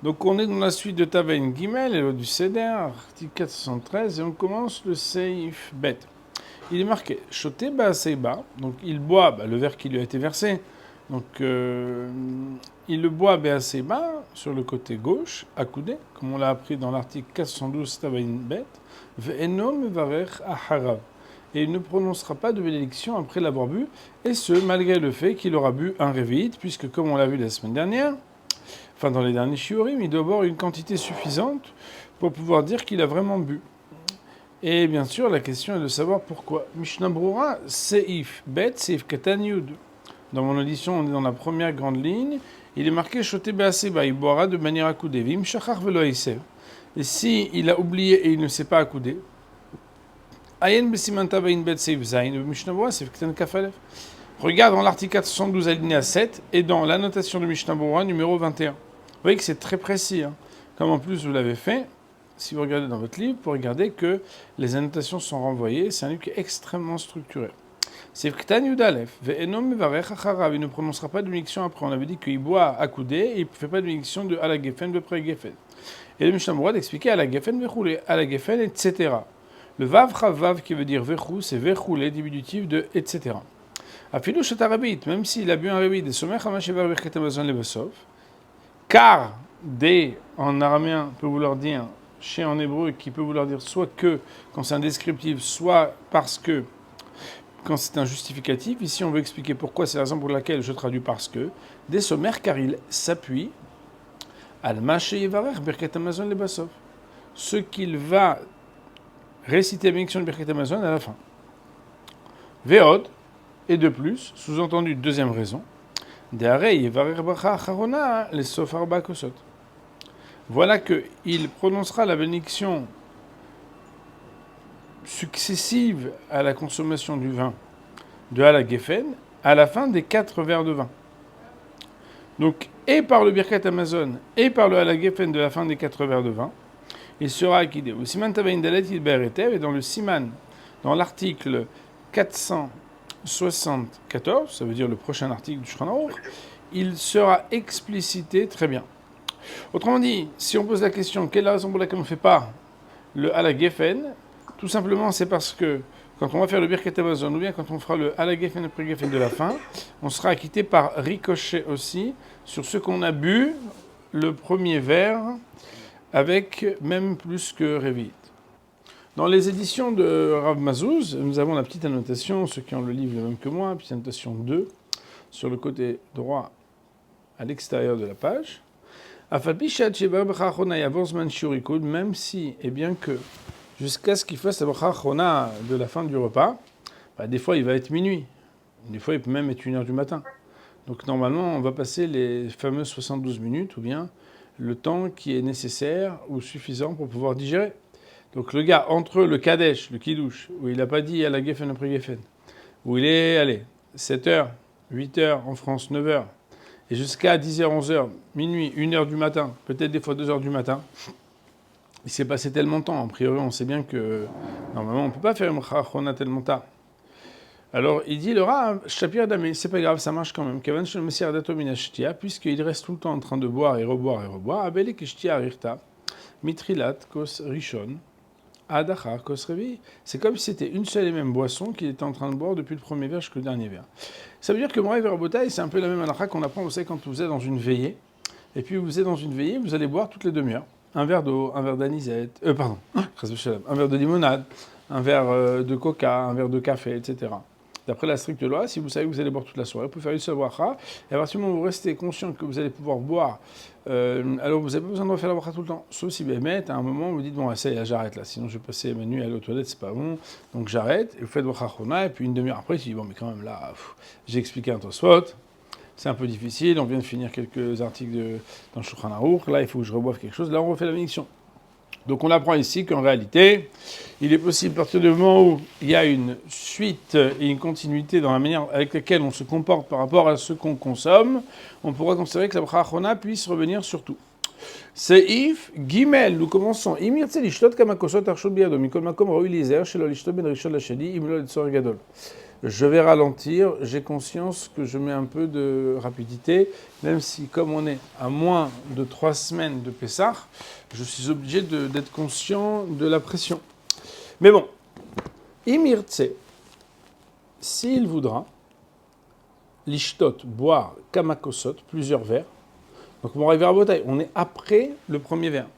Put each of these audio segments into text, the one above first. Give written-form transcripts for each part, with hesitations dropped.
Donc on est dans la suite de Tavain Gimel, et du Seder, article 413, et on commence le Seif Bet. Il est marqué Shoté ba Seiba, donc il boit le verre qui lui a été versé. Donc il le boit ba Seiba sur le côté gauche, accoudé, comme on l'a appris dans l'article 412 Tavain Bet, Ve'eno mevarech aharav. Et il ne prononcera pas de bénédiction après l'avoir bu, et ce malgré le fait qu'il aura bu un réveillite, puisque comme on l'a vu la semaine dernière, enfin dans les derniers shiurim, il doit boire une quantité suffisante pour pouvoir dire qu'il a vraiment bu. Et bien sûr, la question est de savoir pourquoi. Mishnah Brura, Seif Bet, Seif Katan Yud. Dans mon audition, on est dans la première grande ligne. Il est marqué Shoté Be'aseba, il boira de manière accoudée. Vim Shachar Velo Isev. Et si il a oublié et il ne s'est pas accoudé, Ayen Besimanta Bain Bet Seif Zain, Mishnah Brura, Seif Katan Kafalev. Regarde dans l'article 412 alinéa 7 et dans l'annotation de Mishnah Brura numéro 21. Vous voyez que c'est très précis. Comme en plus vous l'avez fait, si vous regardez dans votre livre, vous regarder que les annotations sont renvoyées. C'est un livre qui est extrêmement structuré. C'est Ktan Yudalef. Ve'enom mevarech acharav. Il ne prononcera pas de bénédiction après. On avait dit qu'il boit accoudé et il ne fait pas de bénédiction de ala gefen, de près gefen. Et le Mishnah Brura d'expliquer ala gefen, vechoulé, ala gefen, etc. Le vav chavav qui veut dire vechou, c'est vechoulé, diminutif de etc. Afilou shatarabit, même s'il a bu un réveil, des sommeils hamashevar birkat hamazon levasov, car des en araméen peut vouloir dire chez en hébreu qui peut vouloir dire soit que quand c'est un descriptif, soit parce que quand c'est un justificatif. Ici, on veut expliquer pourquoi, c'est la raison pour laquelle je traduis parce que. Des sommaires, car il s'appuie al maché yevarech birkat hamazon lebasov, ce qu'il va réciter la bénédiction de birkat hamazon à la fin. Veod, et de plus, sous-entendu deuxième raison, voilà qu'il prononcera la bénédiction successive à la consommation du vin de Ala Geffen à la fin des 4 verres de vin. Donc, et par le Birkat Amazon et par le Ala Geffen de la fin des 4 verres de vin, il sera acquitté. Au Siman Tavain Dalet Hilber Etev, et dans le Siman, dans l'article 474, ça veut dire le prochain article du Shulchan Aruch, il sera explicité très bien. Autrement dit, si on pose la question, quelle est la raison pour laquelle on ne fait pas le Ala Geffen, tout simplement c'est parce que quand on va faire le Birkat Hamazon, ou bien quand on fera le Ala Geffen après Geffen de la fin, on sera acquitté par ricochet aussi sur ce qu'on a bu le premier verre, avec même plus que Révit. Dans les éditions de Rav Mazouz, nous avons la petite annotation, ceux qui ont le livre le même que moi, petite annotation 2, sur le côté droit à l'extérieur de la page. Même si, et bien que, jusqu'à ce qu'il fasse la bracha achona de la fin du repas, des fois il va être minuit, des fois il peut même être 1h du matin. Donc normalement on va passer les fameuses 72 minutes, ou bien le temps qui est nécessaire ou suffisant pour pouvoir digérer. Donc le gars, entre le Kadesh, le Kiddush, où il n'a pas dit à la Geffen après Geffen, où il est, 7h, 8h en France, 9h, et jusqu'à 10h, 11h, minuit, 1h du matin, peut-être des fois 2h du matin, il s'est passé tellement de temps. A priori, on sait bien que normalement, on ne peut pas faire une Chachona tellement tard. Alors, il dit le Rav, Shapir Damé, c'est pas grave, ça marche quand même. Kavan Shel Messiah Datomina Shtia, puisqu'il reste tout le temps en train de boire et reboire, Abele Kishtia Rirta, Mitrilat, Kos Rishon, Adachar, Kos Revi. C'est comme si c'était une seule et même boisson qu'il était en train de boire depuis le premier verre jusqu'au dernier verre. Ça veut dire que Moraï Verabotaï, c'est un peu la même halakha qu'on apprend, vous savez, quand vous êtes dans une veillée, et puis vous êtes dans une veillée, vous allez boire toutes les demi-heures. Un verre d'eau, un verre d'anisette, un verre de limonade, un verre de coca, un verre de café, etc. D'après la stricte loi, si vous savez que vous allez boire toute la soirée, vous pouvez faire une seule bracha, et à partir du moment où vous restez conscient que vous allez pouvoir boire, alors vous n'avez pas besoin de refaire la bracha tout le temps. Sauf si Bémet, à un moment, vous dites, bon, ça y est, j'arrête là, sinon je vais passer ma nuit à aller aux toilettes, c'est pas bon, donc j'arrête, et vous faites bracha chona, et puis une demi-heure après, tu dis, bon, mais quand même là, j'ai expliqué un Tosfot, c'est un peu difficile, on vient de finir quelques articles dans le Shulchan Aruch, là il faut que je reboive quelque chose, là on refait la bénédiction. Donc on apprend ici qu'en réalité, il est possible, à partir du moment où il y a une suite et une continuité dans la manière avec laquelle on se comporte par rapport à ce qu'on consomme, on pourra considérer que la bracha achona puisse revenir sur tout. Seif Gimel, nous commençons. Imir tse lishtot kama kosot arshut biyado, mikol makom raoui lizer, shelo lishtot ben rishon lasheni, im lo letzor gadol. Je vais ralentir, j'ai conscience que je mets un peu de rapidité, même si comme on est à moins de 3 semaines de Pessah, je suis obligé d'être conscient de la pression. Mais bon, Imirtse, s'il voudra, l'ishtot, boire, kamakosot, plusieurs verres. Donc on va arriver à Botaï, on est après le premier verre.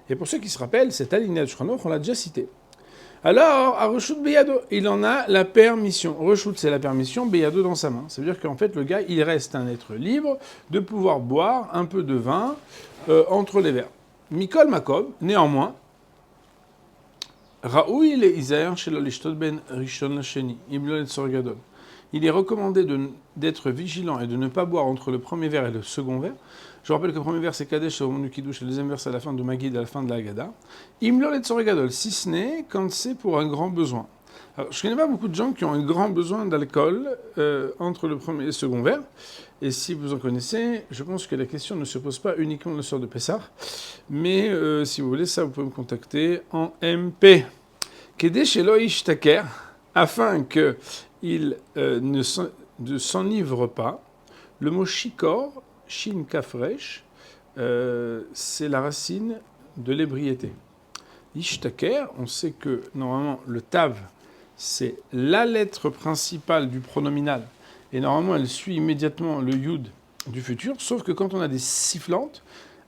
Et pour ceux qui se rappellent, cette alinéa de Shulchan Aruch, on l'a déjà cité. Alors, à Reshut Beyado, il en a la permission. Reshut, c'est la permission, Beyado dans sa main. Ça veut dire qu'en fait, le gars, il reste un être libre de pouvoir boire un peu de vin entre les verres. Mikol Makob, néanmoins, Raoui le Isaïr shelo lishtot ben rishon lasheni, imlo etzor gadol. Il est recommandé d'être vigilant et de ne pas boire entre le premier verre et le second verre. Je rappelle que le premier verre c'est Kadesh au moment du Kiddush et le deuxième verre c'est à la fin de Magid, à la fin de la Haggadah. Imlo etzor gadol, si ce n'est quand c'est pour un grand besoin. Alors, je ne connais pas beaucoup de gens qui ont un grand besoin d'alcool entre le premier et le second verre. Et si vous en connaissez, je pense que la question ne se pose pas uniquement le soir de Pessah. Mais si vous voulez ça, vous pouvez me contacter en MP. Kedesh Eloish Taker, afin qu'il ne s'enivre pas. Le mot shikor, shin kafresh, c'est la racine de l'ébriété. Ishtaker, on sait que normalement le tav, c'est la lettre principale du pronominal. Et normalement, elle suit immédiatement le yud du futur. Sauf que quand on a des sifflantes,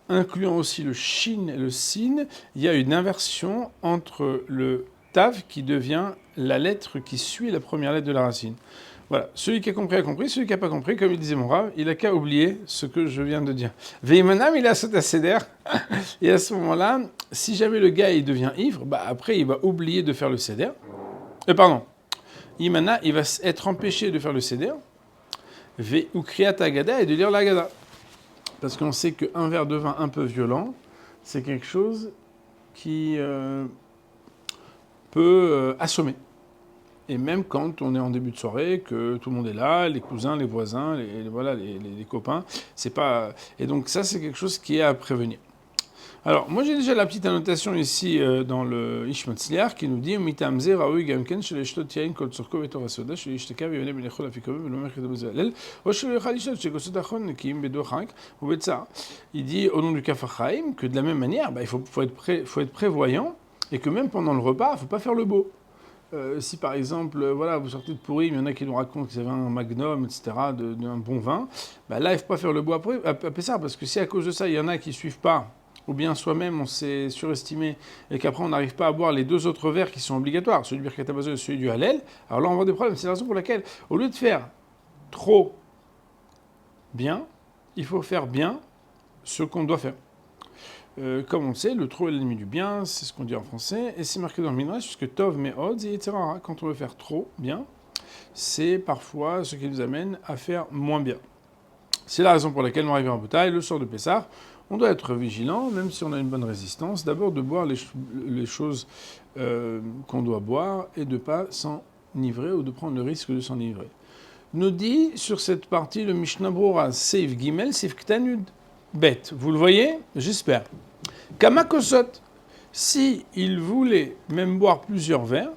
incluant aussi le shin et le sin, il y a une inversion entre le tav qui devient la lettre qui suit la première lettre de la racine. Voilà, celui qui a compris, celui qui n'a pas compris, comme il disait mon Rav, il n'a qu'à oublier ce que je viens de dire. Veimanam, il a sauté à Seder, et à ce moment-là, si jamais le gars il devient ivre, bah après il va oublier de faire le Seder. Imana, il va être empêché de faire le Seder, ou Kriyat Agada, et de lire l'Agada. Parce qu'on sait qu'un verre de vin un peu violent, c'est quelque chose qui peut assommer. Et même quand on est en début de soirée, que tout le monde est là, les cousins, les voisins, les copains, c'est pas. Et donc ça, c'est quelque chose qui est à prévenir. Alors, moi j'ai déjà la petite annotation ici dans le Ishmatzliar qui nous dit Mitamze raoui gamken sheleshtot yain kol tzorko vetor hasoda shelishtekah v'yoneh benechol afikobe v'lo merched bezalel o shelo yachal lishtot shekosot achon kiim bedochak ou betza. Il dit au nom du Kaf HaChaim que de la même manière, il faut être prévoyant et que même pendant le repas, il ne faut pas faire le beau. Si par exemple, vous sortez de Pourim, il y en a qui nous racontent qu'ils avaient un magnum, etc., d'un bon vin, là, il ne faut pas faire le beau à Pessah, parce que si à cause de ça, il y en a qui ne suivent pas, ou bien soi-même on s'est surestimé, et qu'après on n'arrive pas à boire les 2 autres verres qui sont obligatoires, celui du Birkat Hamazon et celui du Hallel, alors là on voit des problèmes. C'est la raison pour laquelle, au lieu de faire trop bien, il faut faire bien ce qu'on doit faire. Comme on le sait, le trop est l'ennemi du bien, c'est ce qu'on dit en français, et c'est marqué dans le Midrash, puisque Tov, Me'od, etc. Quand on veut faire trop bien, c'est parfois ce qui nous amène à faire moins bien. C'est la raison pour laquelle, on arrive en bataille, le soir de Pessah, on doit être vigilant, même si on a une bonne résistance, d'abord de boire les choses qu'on doit boire, et de ne pas s'enivrer, ou de prendre le risque de s'enivrer. Nous dit sur cette partie le Mishnah Brura, Seif Gimel, Seif Ktanud. Bête, vous le voyez? J'espère. Kamakosot, si il voulait même boire plusieurs verres,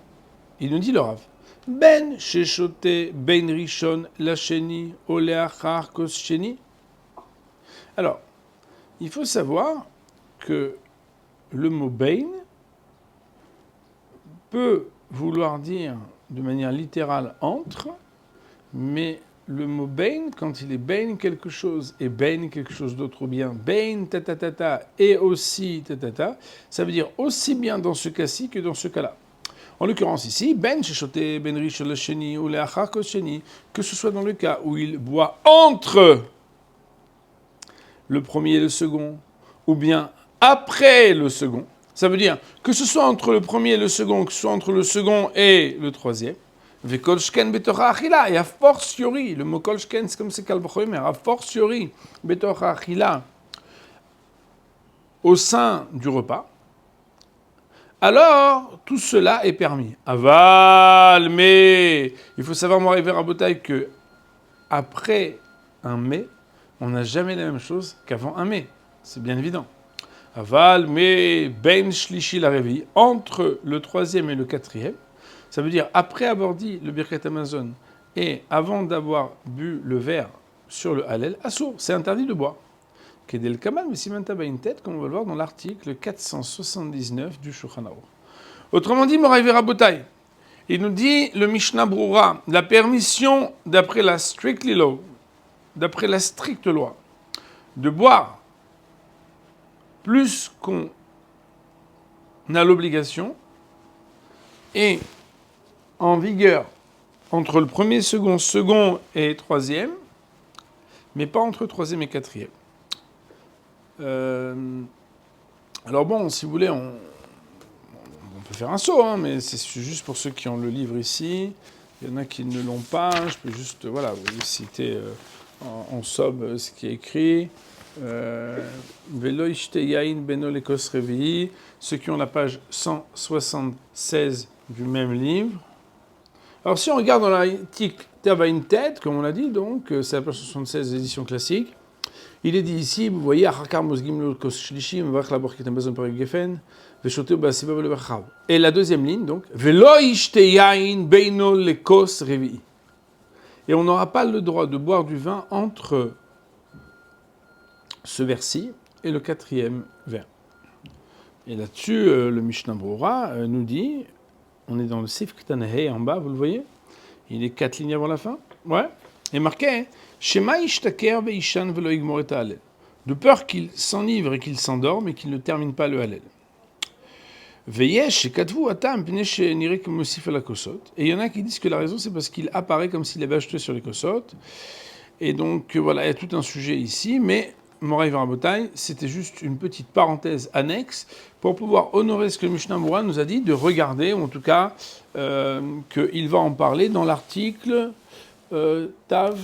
il nous dit le Rav. Ben shechote ben rishon lacheni oleachar koscheni. Alors, il faut savoir que le mot ben peut vouloir dire de manière littérale entre, mais le mot bain, quand il est bain quelque chose et bain quelque chose d'autre, ou bien bain ta et aussi ta, ça veut dire aussi bien dans ce cas-ci que dans ce cas-là. En l'occurrence ici, ben shechote ben rish lasheni ou leachar kosheni, que ce soit dans le cas où il boit entre le premier et le second, ou bien après le second, ça veut dire que ce soit entre le premier et le second, que ce soit entre le second et le troisième. Vekolshken betocha achila, et a fortiori, le mot kolshken, c'est comme c'est kalbachomer, a fortiori betocha achila, au sein du repas, alors tout cela est permis. Aval, mais il faut savoir, moi, arriver à Botaï, que après un mais, on n'a jamais la même chose qu'avant un mais. C'est bien évident. Aval, mais ben shlishi la réveille, entre le troisième et le quatrième. Ça veut dire, après avoir dit le Birkat Hamazon, et avant d'avoir bu le verre sur le halel, assour, c'est interdit de boire. Kedel Kamal, mais Siman Tabayin Tet, comme on va le voir dans l'article 479 du Shulchan Aruch. Autrement dit, Moraï Verabotai, il nous dit le Mishnah Brura, la permission d'après la strictly law, d'après la stricte loi, de boire plus qu'on a l'obligation est en vigueur entre le premier, second et troisième, mais pas entre troisième et quatrième. Alors bon, si vous voulez, on peut faire un saut, hein, mais c'est juste pour ceux qui ont le livre ici. Il y en a qui ne l'ont pas. Je peux juste, voilà, vous citer en somme ce qui est écrit. Velo ishte yain beno lekos revi'i, ceux qui ont la page 176 du même livre. Alors si on regarde dans l'article Tabayin Tet, comme on l'a dit, donc c'est la page 76 des éditions classiques, il est dit ici, vous voyez, et la deuxième ligne, donc, et on n'aura pas le droit de boire du vin entre ce verset et le quatrième vers. Et là-dessus, le Mishnah Brura nous dit, on est dans le Sif Ktanahei en bas, vous le voyez, il est 4 lignes avant la fin, ouais, et marqué, Shema ishtaker veishan velo igmor et halel, de peur qu'il s'enivre et qu'il s'endorme et qu'il ne termine pas le halel. Veyesh et katvu atam pnesh nirek mosif la kosot, et il y en a qui disent que la raison c'est parce qu'il apparaît comme s'il avait acheté sur les kosot, et donc voilà, il y a tout un sujet ici, mais Moraï Varabotai, c'était juste une petite parenthèse annexe pour pouvoir honorer ce que Mishnah Brura nous a dit, de regarder, ou en tout cas qu'il va en parler dans l'article Tav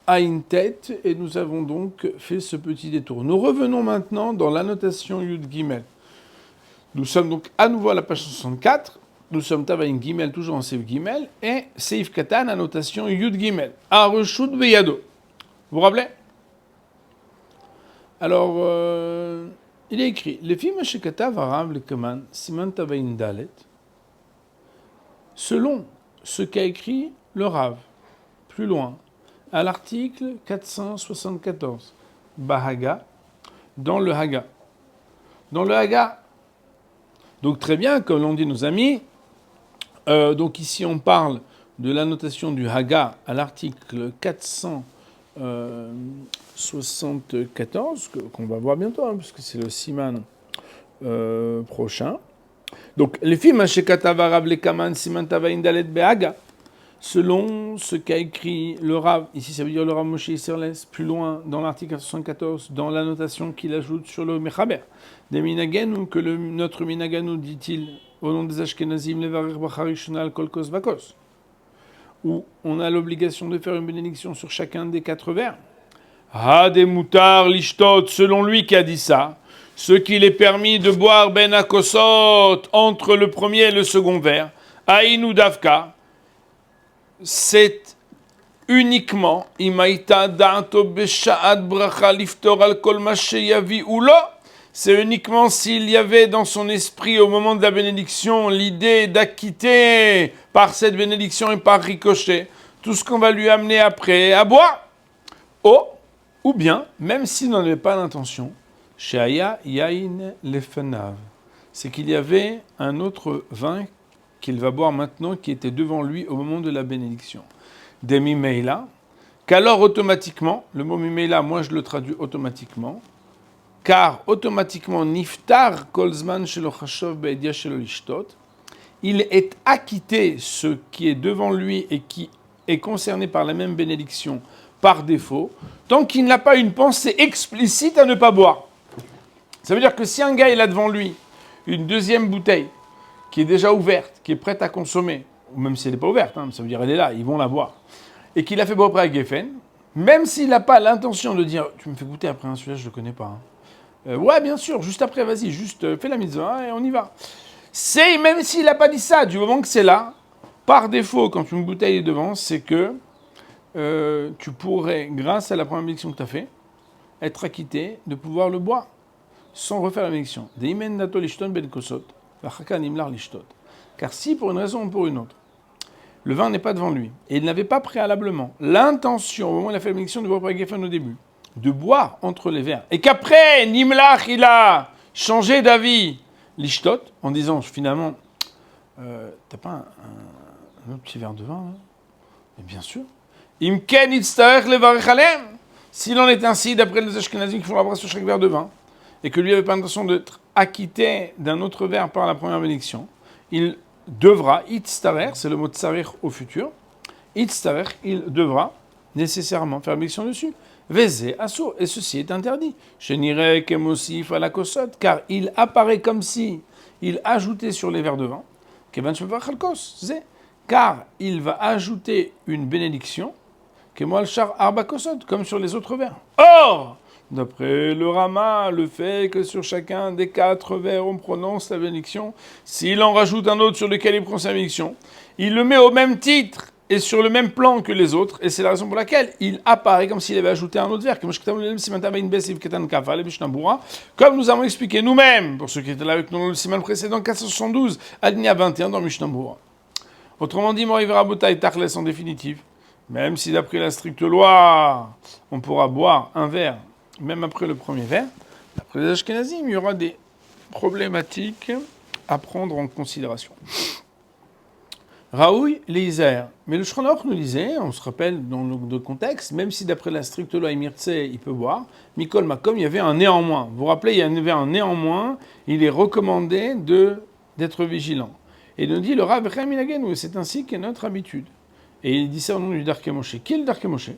Ayin Tet, et nous avons donc fait ce petit détour. Nous revenons maintenant dans l'annotation Yud Gimel. Nous sommes donc à nouveau à la page 64, nous sommes Tav Ayin Gimel, toujours en Seif Gimel, et Seif Katan, annotation Yud Gimel. Areshut Veyado. Vous vous rappelez? Alors, il est écrit, les films Shekatav Arav le Kaman, Siman Tav Ayin Dalet, selon ce qu'a écrit le Rav, plus loin, à l'article 474, Bahaga, dans le Haga. Dans le Haga, donc très bien, comme l'ont dit nos amis, donc ici on parle de l'annotation du Haga à l'article 474, qu'on va voir bientôt, hein, puisque c'est le Siman prochain. Donc, les films Shekatav Arav le Kaman, Siman Tav Ayin Dalet Behaga, selon ce qu'a écrit le Rav, ici ça veut dire le Rav Moshe Isserles, plus loin dans l'article 474, dans l'annotation qu'il ajoute sur le Mechaber, des Minagenu, que notre Minaganu, dit-il, au nom des Ashkenazim, Levarer Bacharishonal Kolkos Vakos, où on a l'obligation de faire une bénédiction sur chacun des 4 vers. Ha de Moutar Lishtot, selon lui qui a dit ça, ce qu'il est permis de boire Ben Akosot entre le premier et le second vers, Aïnou Davka, c'est uniquement Imaïta Da'ato Besha'at Bracha Liftor al Kol Ma Sheyavi Ulo, c'est uniquement s'il y avait dans son esprit au moment de la bénédiction l'idée d'acquitter par cette bénédiction et par ricochet tout ce qu'on va lui amener après à boire, ou bien, même s'il n'en avait pas l'intention, Sheaya Yain Lefanav, c'est qu'il y avait un autre vin qu'il va boire maintenant, qui était devant lui au moment de la bénédiction. Des mimeila, qu'alors automatiquement, le mot mimeila, moi je le traduis automatiquement, car automatiquement, niftar kolzman shelo chashov be'edia shelo lishtot, il est acquitté ce qui est devant lui et qui est concerné par la même bénédiction par défaut, tant qu'il n'a pas une pensée explicite à ne pas boire. Ça veut dire que si un gars il a devant lui une deuxième bouteille, qui est déjà ouverte, qui est prête à consommer, ou même si elle n'est pas ouverte, hein, ça veut dire elle est là, ils vont la boire, et qu'il a fait boire après à Geffen, même s'il n'a pas l'intention de dire « tu me fais goûter après, hein, celui-là je ne le connais pas hein. ». Ouais, bien sûr, juste après, vas-y, juste fais la mitzvah et on y va. C'est, même s'il n'a pas dit ça, du moment que c'est là, par défaut, quand une bouteille est devant, c'est que tu pourrais, grâce à la première bénédiction que tu as fait, être acquitté de pouvoir le boire, sans refaire la bénédiction. « Deimen nato lishton ben kosot ». Car si, pour une raison ou pour une autre, le vin n'est pas devant lui, et il n'avait pas préalablement l'intention, au moment où il a fait la bénédiction de boire par Geffen au début, de boire entre les verres, et qu'après, Nimlach, il a changé d'avis, l'ishtot, en disant finalement, t'as pas un autre petit verre de vin là? Et bien sûr. Imken itztarech levarech aleim. S'il en est ainsi, d'après les Ashkenazim qui font la brasse sur chaque verre de vin, et que lui avait pas l'intention d'être acquitté d'un autre verre par la première bénédiction, il devra, itztarech, c'est le mot tsarir au futur, itztarech, il devra nécessairement faire la bénédiction dessus. Vezé assour, et ceci est interdit. Shenire kemosif à la kosot, car il apparaît comme si il ajoutait sur les verres de vin, kevan shevach chalkos, zé, car il va ajouter une bénédiction, kemoal-char arba kosot, comme sur les autres verres. Or, d'après le Rama, le fait que sur chacun des 4 verres on prononce la bénédiction, s'il en rajoute un autre sur lequel il prononce la bénédiction, il le met au même titre et sur le même plan que les autres, et c'est la raison pour laquelle il apparaît comme s'il avait ajouté un autre verre. Comme nous avons expliqué nous-mêmes, pour ceux qui étaient là avec nous dans le siman précédent, 472, alinéa 21 dans Mishnah Berurah. Autrement dit, Moriv Rabotai Tachles en définitive, même si d'après la stricte loi, on pourra boire un verre, même après le premier verre, d'après les Ashkenazim, il y aura des problématiques à prendre en considération. Raoui, l'Iser. Mais le Shulchan Aruch nous disait, on se rappelle dans le contexte, même si d'après la stricte loi Imirtse, il peut boire, Mikol Makom, il y avait un néanmoins. Vous vous rappelez, il y avait un néanmoins, il est recommandé d'être vigilant. Et il nous dit, le Rav Chaim, c'est ainsi qu'est notre habitude. Et il dit ça au nom du Darkei Moshe. Qui est le Darkei Moshe?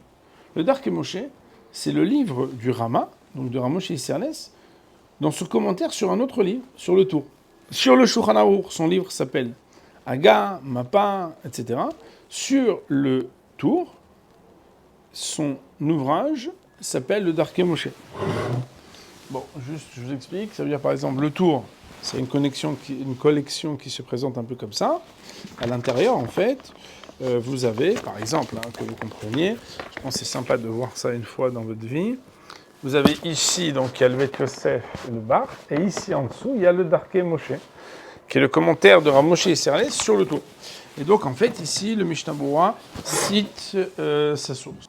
Le Darkei Moshe, c'est le livre du Rama, donc de Rav Moshe Isserles, dans ce commentaire sur un autre livre, sur le Tour. Sur le Shulchan Aruch, son livre s'appelle Aga, Mappa, etc. Sur le Tour, son ouvrage s'appelle le Darkei Moshe. Bon, juste, je vous explique. Ça veut dire, par exemple, le Tour, c'est une collection qui se présente un peu comme ça. À l'intérieur, en fait, vous avez, par exemple, que vous compreniez, je pense que c'est sympa de voir ça une fois dans votre vie. Vous avez ici, donc, il y a le Bet Yosef et le Bar, et ici, en dessous, il y a le Darkei Moshe, qui est le commentaire de Rav Moshe Isserles sur le Tour. Et donc, en fait, ici, le Mishnah Berurah cite sa source.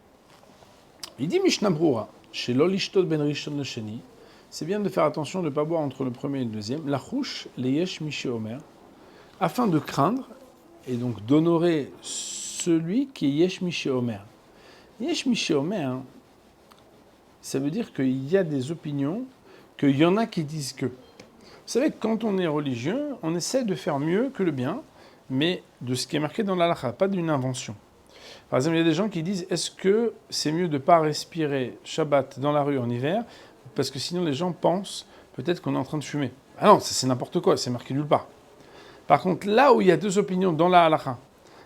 Il dit Mishnah Berurah, chez l'Olishtot ben Rishon le Sheni, c'est bien de faire attention de ne pas boire entre le premier et le deuxième, la chouche, les yesh miché omer, afin de craindre et donc d'honorer celui qui est yesh miché omer. Yesh miché omer, ça veut dire qu'il y a des opinions, qu'il y en a qui disent que. Vous savez, quand on est religieux, on essaie de faire mieux que le bien, mais de ce qui est marqué dans l'halakha, pas d'une invention. Par exemple, il y a des gens qui disent, est-ce que c'est mieux de ne pas respirer Shabbat dans la rue en hiver, parce que sinon les gens pensent peut-être qu'on est en train de fumer. Ah non, ça c'est n'importe quoi, c'est marqué nulle part. Par contre, là où il y a 2 opinions dans la halakha,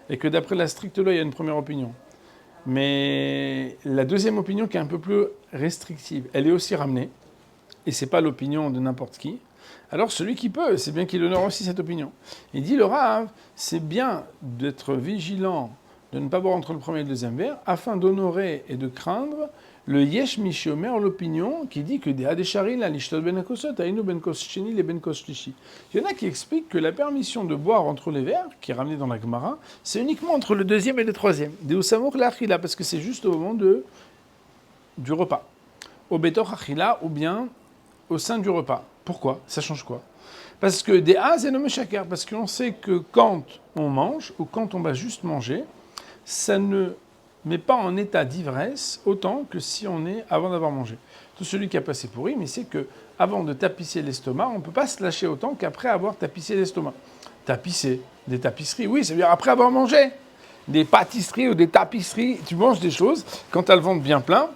et que d'après la stricte loi, il y a une première opinion, mais la deuxième opinion qui est un peu plus restrictive, elle est aussi ramenée, et c'est pas l'opinion de n'importe qui, alors celui qui peut, c'est bien qu'il honore aussi cette opinion. Il dit, le Rav, c'est bien d'être vigilant, de ne pas boire entre le premier et le deuxième verre, afin d'honorer et de craindre le Yesh Mishi Omer, l'opinion qui dit que des Hadeshari, la Lishtot ben Akosot, Aïnou ben Kos Sheni, les ben Kos Shlishi. Il y en a qui expliquent que la permission de boire entre les verres, qui est ramenée dans la Gemara, c'est uniquement entre le deuxième et le troisième. Des Usamour l'Achila, parce que c'est juste au moment du repas. Au Betor Achila, ou bien au sein du repas. Pourquoi? Ça change quoi? Parce que des Az et nommé Shakar, parce qu'on sait que quand on mange, ou quand on va juste manger, ça ne met pas en état d'ivresse autant que si on est avant d'avoir mangé. Tout celui qui a passé pourri, mais c'est que avant de tapisser l'estomac, on ne peut pas se lâcher autant qu'après avoir tapissé l'estomac. Tapisser, des tapisseries, oui, ça veut dire après avoir mangé. Des pâtisseries ou des tapisseries, tu manges des choses, quand tu as le ventre bien plein,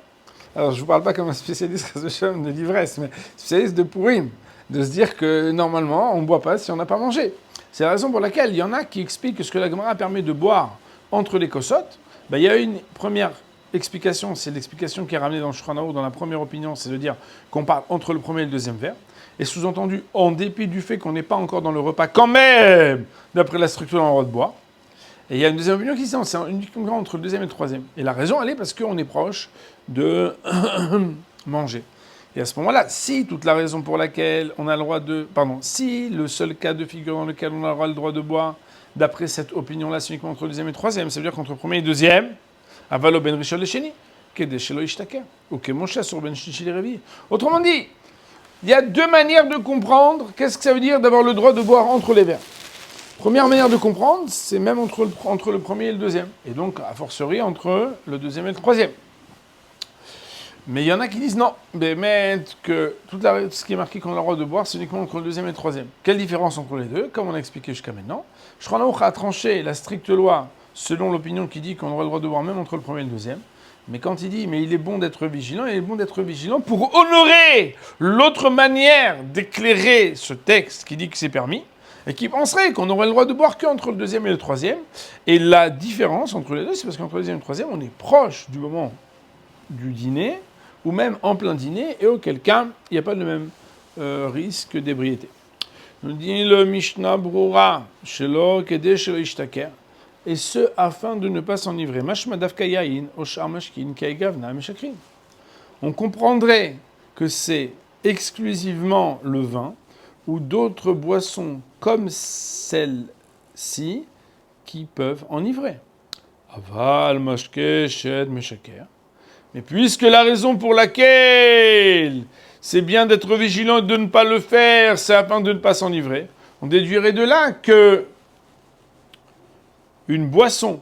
alors je ne vous parle pas comme un spécialiste de l'ivresse, mais spécialiste de pourri, de se dire que normalement, on ne boit pas si on n'a pas mangé. C'est la raison pour laquelle il y en a qui expliquent que ce que la Gemara permet de boire entre les kossotes, il y a une première explication, c'est l'explication qui est ramenée dans le Shulchan Aruch, dans la première opinion, c'est de dire qu'on parle entre le premier et le deuxième verre. Et sous-entendu, en dépit du fait qu'on n'est pas encore dans le repas, quand même, d'après la structure, on a le droit de boire. Et il y a une deuxième opinion qui dit non, c'est uniquement entre le deuxième et le troisième. Et la raison, elle est parce qu'on est proche de manger. Et à ce moment-là, si toute la raison pour laquelle on a le droit de... si le seul cas de figure dans lequel on aura le droit de boire, d'après cette opinion-là, c'est uniquement entre le deuxième et le troisième. Ça veut dire qu'entre le premier et le deuxième, avalo ben rishon lesheni, kedeshelo ishtaker, ou kemosha sur ben shlishi lerevi. Autrement dit, il y a deux manières de comprendre qu'est-ce que ça veut dire d'avoir le droit de boire entre les verres. Première manière de comprendre, c'est même entre le premier et le deuxième. Et donc, a fortiori, entre le deuxième et le troisième. Mais il y en a qui disent non, mais que tout ce qui est marqué qu'on a le droit de boire, c'est uniquement entre le deuxième et le troisième. Quelle différence entre les deux? Comme on a expliqué jusqu'à maintenant. Shulchan Aruch a tranché la stricte loi selon l'opinion qui dit qu'on aura le droit de boire même entre le premier et le deuxième. Mais quand il dit, mais il est bon d'être vigilant, il est bon d'être vigilant pour honorer l'autre manière d'éclairer ce texte qui dit que c'est permis, et qui penserait qu'on aurait le droit de boire qu'entre le deuxième et le troisième. Et la différence entre les deux, c'est parce qu'entre le deuxième et le troisième, on est proche du moment du dîner, ou même en plein dîner, et auquel cas, il n'y a pas le même risque d'ébriété. Nous dit le Mishnah Brura, Shelo Kede Shelo Ishtaker, et ce afin de ne pas s'enivrer. Mashma Dafka Yain, Oshar Mashkin, Kaigavna Meshakrin. On comprendrait que c'est exclusivement le vin ou d'autres boissons comme celle-ci qui peuvent enivrer. Aval Mashke Shed Meshaker. Mais puisque la raison pour laquelle c'est bien d'être vigilant et de ne pas le faire, c'est afin de ne pas s'enivrer, on déduirait de là que une boisson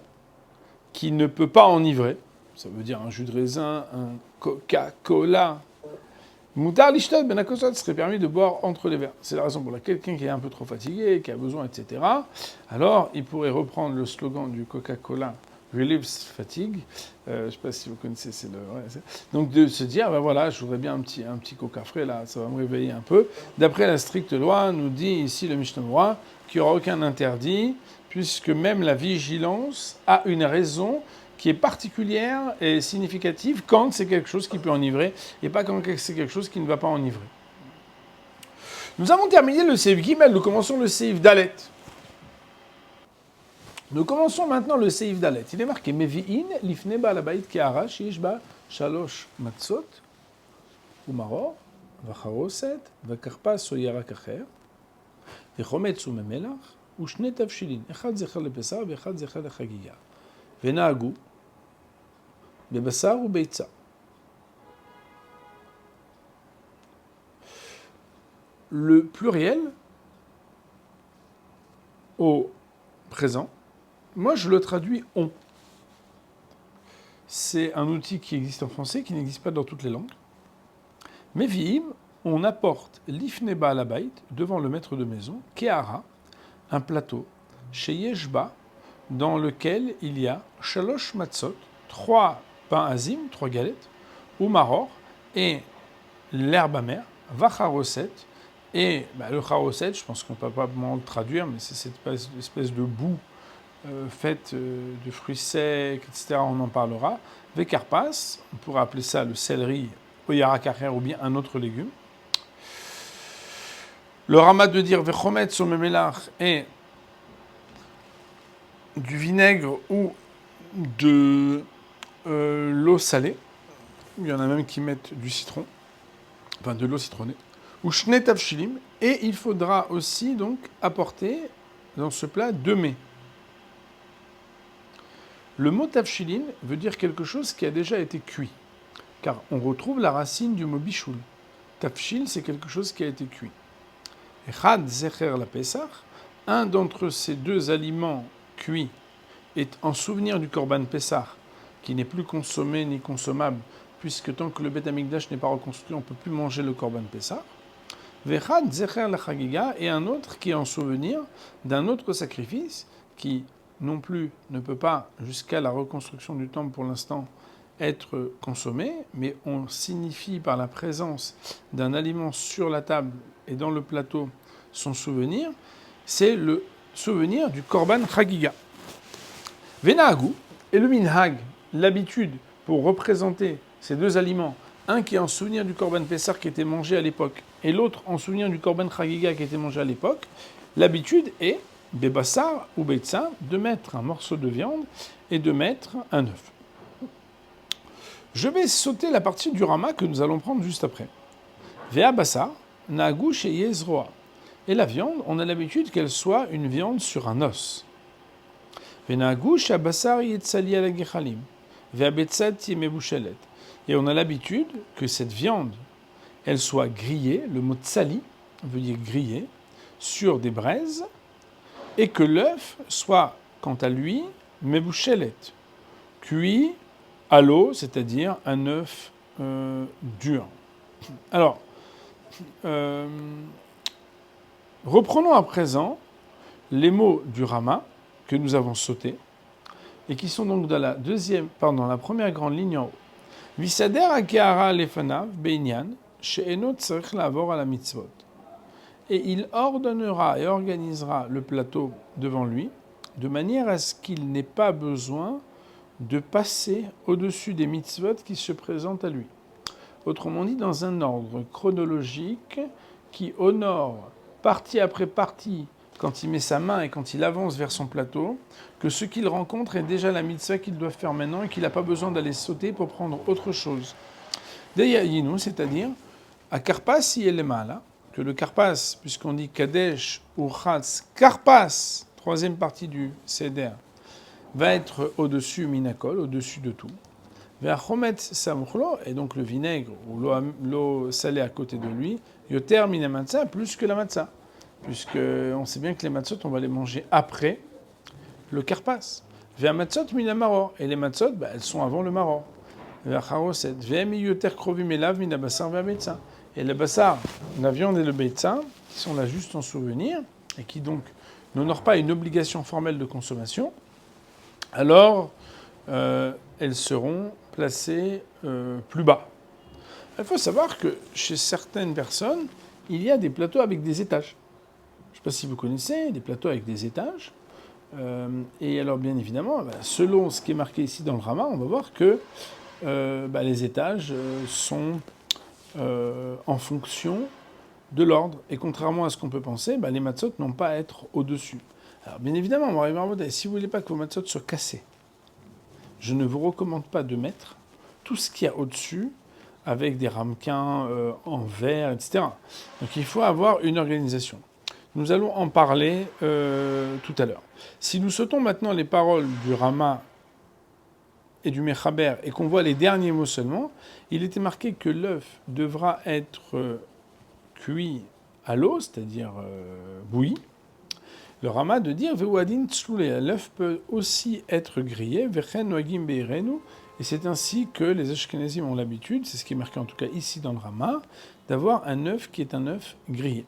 qui ne peut pas enivrer, ça veut dire un jus de raisin, un Coca-Cola, Moutar l'ishtot ben akosot serait permis de boire entre les verres. C'est la raison pour laquelle quelqu'un qui est un peu trop fatigué, qui a besoin, etc., alors il pourrait reprendre le slogan du Coca-Cola Relieves Fatigue. Je ne sais pas si vous connaissez, c'est le. Ouais, donc de se dire, ben voilà, je voudrais bien un petit coca frais là, ça va me réveiller un peu. D'après la stricte loi, nous dit ici le Mishnah Brura qu'il n'y aura aucun interdit, puisque même la vigilance a une raison qui est particulière et significative quand c'est quelque chose qui peut enivrer et pas quand c'est quelque chose qui ne va pas enivrer. Nous avons terminé le Seif Gimel, nous commençons le Seif Dalet. Nous commençons maintenant le Seif Dalet. Il est marqué Mevi'in lifne ba alabait ke'ara sheyesh ba shalosh matzot umaror vacharoset vakarpas o yarak acher v'chometz u'memelach u'shne tavshilin echad zecher lepesar v'echad zecher lechagiga v'na'agu bebasar u'beitza. Le pluriel au présent, moi je le traduis on. C'est un outil qui existe en français, qui n'existe pas dans toutes les langues. Mevi'im, on apporte l'ifneba alabait devant le maître de maison, ke'ara, un plateau, chez Yeshba, dans lequel il y a shalosh matzot, 3 pains azim, 3 galettes, ou maror, et l'herbe amère, vacharoset, et le charoset, je pense qu'on ne peut pas vraiment le traduire, mais c'est cette espèce de boue faite de fruits secs, etc., on en parlera. Vekarpas, on pourrait appeler ça le céleri, oyarakacher, ou bien un autre légume. Le Rama de dire vechomet sur memelach est du vinaigre ou de l'eau salée. Il y en a même qui mettent du citron, enfin de l'eau citronnée. Ou shne tavshilim, et il faudra aussi donc apporter dans ce plat 2 mets. Le mot tavshilin veut dire quelque chose qui a déjà été cuit, car on retrouve la racine du mot bichoul. Tavshil, c'est quelque chose qui a été cuit. Echad zecher la pesach, un d'entre ces 2 aliments cuits est en souvenir du korban pesach, qui n'est plus consommé ni consommable, puisque tant que le Beth Amikdash n'est pas reconstruit, on ne peut plus manger le korban pesach. Vechad zecher la chagiga, et un autre qui est en souvenir d'un autre sacrifice qui non plus ne peut pas, jusqu'à la reconstruction du temple pour l'instant, être consommé, mais on signifie par la présence d'un aliment sur la table et dans le plateau son souvenir, c'est le souvenir du korban chagiga. Vena'agu, et le minhag, l'habitude pour représenter ces 2 aliments, un qui est en souvenir du korban pessar qui était mangé à l'époque, et l'autre en souvenir du korban chagiga qui était mangé à l'époque, l'habitude est Bebassar ou Beitza, de mettre un morceau de viande et de mettre un œuf. Je vais sauter la partie du Rama que nous allons prendre juste après. Vea Bassar, Nagouche et Yezroa. Et la viande, on a l'habitude qu'elle soit une viande sur un os. ונהגו שהבשר יצלי על הגחלים, והביצה תהיה מבושלת. Et on a l'habitude que cette viande, elle soit grillée, le mot tsali veut dire grillé, sur des braises, et que l'œuf soit, quant à lui, mebouchelet, cuit à l'eau, c'est-à-dire un œuf dur. Alors, reprenons à présent les mots du Rama que nous avons sautés et qui sont donc dans la première grande ligne en haut. Visader akehara lefanav beinyan she'eno tzarich la'avor ala mitzvot. Et il ordonnera et organisera le plateau devant lui de manière à ce qu'il n'ait pas besoin de passer au-dessus des mitzvot qui se présentent à lui. Autrement dit, dans un ordre chronologique qui honore partie après partie, quand il met sa main et quand il avance vers son plateau, que ce qu'il rencontre est déjà la mitzvah qu'il doit faire maintenant et qu'il n'a pas besoin d'aller sauter pour prendre autre chose. Deyayinu, c'est-à-dire, à Karpas Yelemala, que le Karpas, puisqu'on dit Kadesh ou Chatz, Karpas, troisième partie du Seder, va être au-dessus Minakol, au-dessus de tout. Ve'achomet samuchlo, et donc le vinaigre ou l'eau salée à côté de lui, yoter mina matzah, plus que la matzah. Puisqu'on sait bien que les matzot, on va les manger après le karpas. Ve'amatzot mina maror, et les matzot, elles sont avant le maror. Ve'acharoset, ve'emi yoter krovim elav mina basar ve'abeitza. Et le basar, la viande et le beitza, qui sont là juste en souvenir, et qui donc n'honorent pas une obligation formelle de consommation, alors elles seront placées plus bas. Il faut savoir que chez certaines personnes, il y a des plateaux avec des étages. Je ne sais pas si vous connaissez, des plateaux avec des étages. Et alors, bien évidemment, selon ce qui est marqué ici dans le Rama, on va voir que les étages sont en fonction de l'ordre. Et contrairement à ce qu'on peut penser, les matzot n'ont pas à être au-dessus. Alors, bien évidemment, on va arriver à voir, si vous ne voulez pas que vos matzot soient cassés, je ne vous recommande pas de mettre tout ce qu'il y a au-dessus avec des ramequins en verre, etc. Donc il faut avoir une organisation. Nous allons en parler tout à l'heure. Si nous sautons maintenant les paroles du Rama et du Mechaber et qu'on voit les derniers mots seulement, il était marqué que l'œuf devra être cuit à l'eau, c'est-à-dire bouilli. Le Rama de dire Ve'uadin tsloulé, l'œuf peut aussi être grillé, Vechen noagim beirenu, et c'est ainsi que les Ashkenazim ont l'habitude, c'est ce qui est marqué en tout cas ici dans le Rama, d'avoir un œuf qui est un œuf grillé.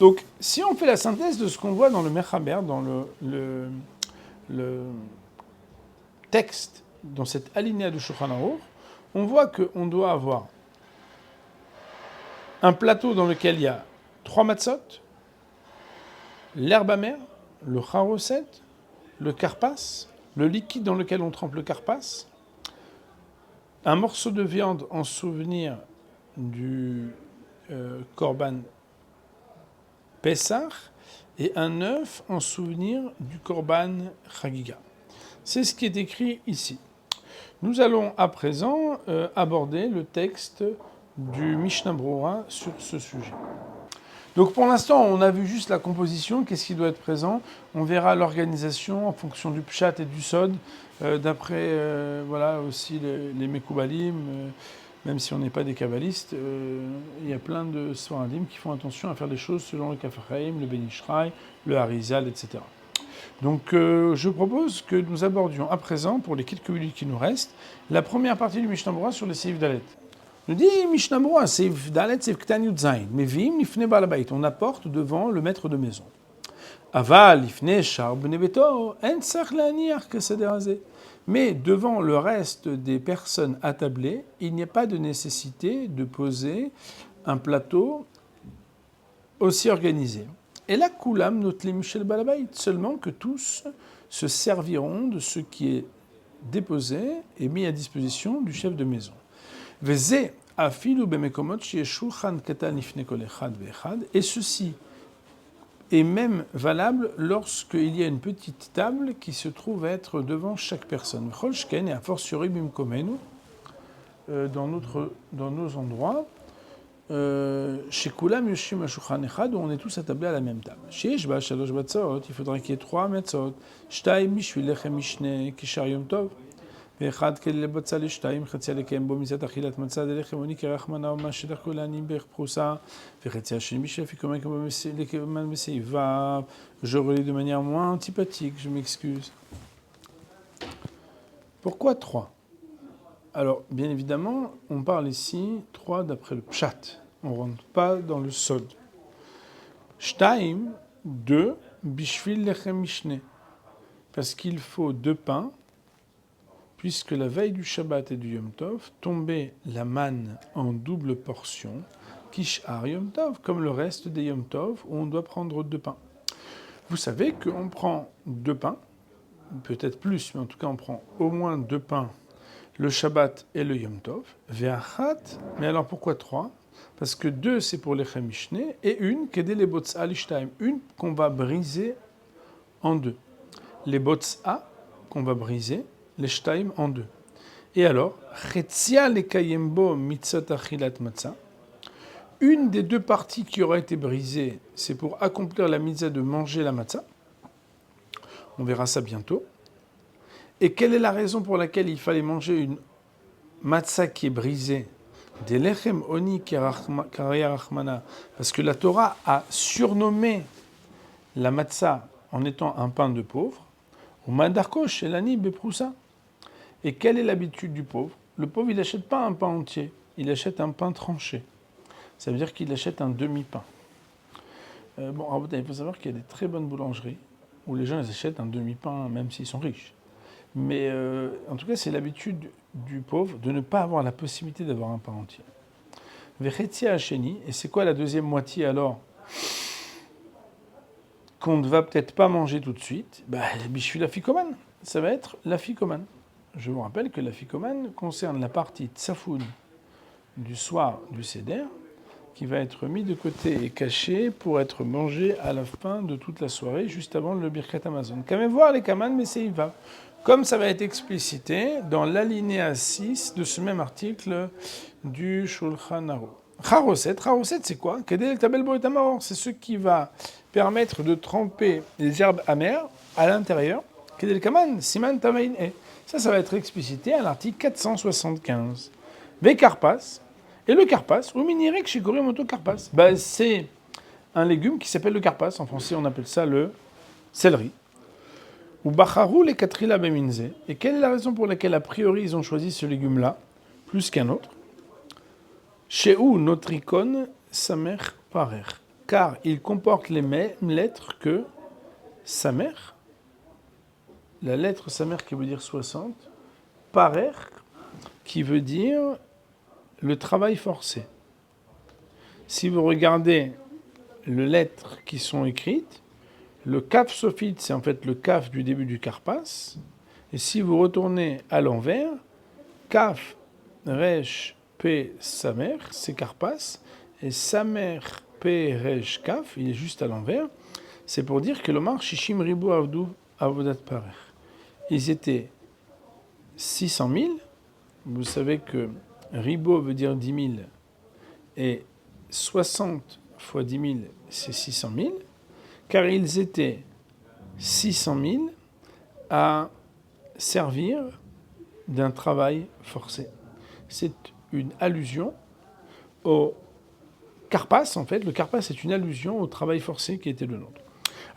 Donc, si on fait la synthèse de ce qu'on voit dans le Mechaber, dans le texte, dans cette alinéa du Shulchan Aruch, on voit qu'on doit avoir un plateau dans lequel il y a 3 matzot, l'herbe amère, le charoset, le karpas, le liquide dans lequel on trempe le karpas, un morceau de viande en souvenir du korban Pessah et un œuf en souvenir du korban Chagiga. C'est ce qui est écrit ici. Nous allons à présent aborder le texte du Mishnah Brura sur ce sujet. Donc pour l'instant, on a vu juste la composition, qu'est-ce qui doit être présent. On verra l'organisation en fonction du pshat et du sod, d'après aussi les Mekoubalim, même si on n'est pas des kabbalistes, il y a plein de Sfaradim qui font attention à faire des choses selon le Kaf HaChaim, le Ben Ishraï, le Harizal, etc. Donc je propose que nous abordions à présent, pour les quelques minutes qui nous restent, la première partie du Mishnah Brura sur les Seif Dalet. Nous dit Mishnah Brura, Seif Dalet, Seif Ktan Yud Zayin, Mevim Lifne Baal Habayit, on apporte devant le maître de maison. Aval Lifne Shar Bnei Beto, En Tzarich Le'aniach Keseder Hazeh. Mais devant le reste des personnes attablées, il n'y a pas de nécessité de poser un plateau aussi organisé. Et là, Kulam Notlim Shel Baal Habayit, seulement que tous se serviront de ce qui est déposé et mis à disposition du chef de maison. Veze afilu bemekomot sheyeh shulchan katan lifnei kol echad ve'echad, et ceci est même valable lorsqu'il y a une petite table qui se trouve être devant chaque personne. V'chol shken, et a fortiori bimkomenu, dans nos endroits, chez Kulam Yoshim Ashulchan Echad, où on est tous attablés à la même table. Chez Yeshba Shalosh Batzot, il faudra qu'il y ait 3 metzot. Shtaim Mishvil Lechem Mishne Kishar Yom Tov. ואחד כדי לבצע לשתיים, חציה לקיים בו מצוות אכילת מצה דלחם עוני כרחמנה ומה שדרכו לעניים בערך פרוסה, וחציה השני בשביל לפי קומן כמן בסעיבה. Je relis de manière moins antipathique, je m'excuse. Pourquoi 3? Alors, bien évidemment, on parle ici 3 d'après le pshat. On ne rentre pas dans le sod. Shtaim, 2, bishvil lechem mishne. Parce qu'il faut 2 pains, puisque la veille du Shabbat et du Yom Tov, tombait la manne en double portion, kishar Yom Tov, comme le reste des Yom Tov, où on doit prendre 2 pains. Vous savez qu'on prend 2 pains, peut-être plus, mais en tout cas on prend au moins 2 pains, le Shabbat et le Yom Tov, ve'achat, mais alors pourquoi 3? Parce que 2 c'est pour les Mishne, et une, kedé les botza l'ishtaim, une qu'on va briser en 2. Les botza qu'on va briser, les shtaim en 2. Et alors, chetzia lekayembo mitzot achilat matzah. Une des 2 parties qui aura été brisée, c'est pour accomplir la mitzvah de manger la matzah. On verra ça bientôt. Et quelle est la raison pour laquelle il fallait manger une matzah qui est brisée? Des lechem oni karaya rachmana. Parce que la Torah a surnommé la matzah en étant un pain de pauvre. Ou mandarko shelani beprousa. Et quelle est l'habitude du pauvre? Le pauvre, il n'achète pas un pain entier, il achète un pain tranché. Ça veut dire qu'il achète un demi-pain. Il faut savoir qu'il y a des très bonnes boulangeries où les gens ils achètent un demi-pain même s'ils sont riches. Mais en tout cas, c'est l'habitude du pauvre de ne pas avoir la possibilité d'avoir un pain entier. Vechetia hacheni, et c'est quoi la deuxième moitié alors qu'on ne va peut-être pas manger tout de suite? Bishvil afikoman, ça va être l'afikoman. Je vous rappelle que l'afikoman concerne la partie tsafoun du soir du Seder, qui va être mis de côté et caché pour être mangé à la fin de toute la soirée, juste avant le Birkat Hamazon. Quand même voir les kaman, mais c'est Iva. Comme ça va être explicité dans l'alinéa 6 de ce même article du Shulchan Aruch. Charoset, c'est quoi? C'est ce qui va permettre de tremper les herbes amères à l'intérieur. Kedel kaman, siman tamain e. Ça va être explicité à l'article 475. Vekarpas, et le karpas, ou minirek shikorim karpas. C'est un légume qui s'appelle le karpas. En français, on appelle ça le céleri. Ou bacharou les katrila beminze. Et quelle est la raison pour laquelle, a priori, ils ont choisi ce légume-là, plus qu'un autre? Chez où notricon samer parer. Car il comporte les mêmes lettres que samer. La lettre samer qui veut dire 60, parer qui veut dire le travail forcé. Si vous regardez les lettres qui sont écrites, le kaf sophite, c'est en fait le kaf du début du karpas. Et si vous retournez à l'envers, kaf, resh, pe, samer, c'est karpas. Et samer, pe, resh, kaf, il est juste à l'envers. C'est pour dire que l'omar shishim ribu avdu avodat parer. Ils étaient 600 000. Vous savez que ribo veut dire 10 000. Et 60 fois 10 000, c'est 600 000. Car ils étaient 600 000 à servir d'un travail forcé. C'est une allusion au karpas, en fait. Le karpas est une allusion au travail forcé qui était le nôtre.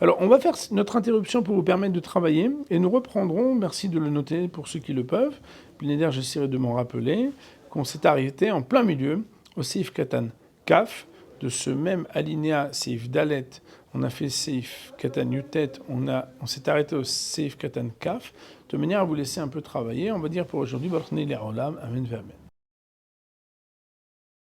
Alors, on va faire notre interruption pour vous permettre de travailler, et nous reprendrons, merci de le noter pour ceux qui le peuvent, puis d'ailleurs j'essaierai de m'en rappeler, qu'on s'est arrêté en plein milieu au Seif Katan Kaf, de ce même alinéa Seif Dalet, on a fait Seif Katan Yutet, on s'est arrêté au Seif Katan Kaf, de manière à vous laisser un peu travailler. On va dire pour aujourd'hui, Baruch Nei Le'olam, Amen V'Amen.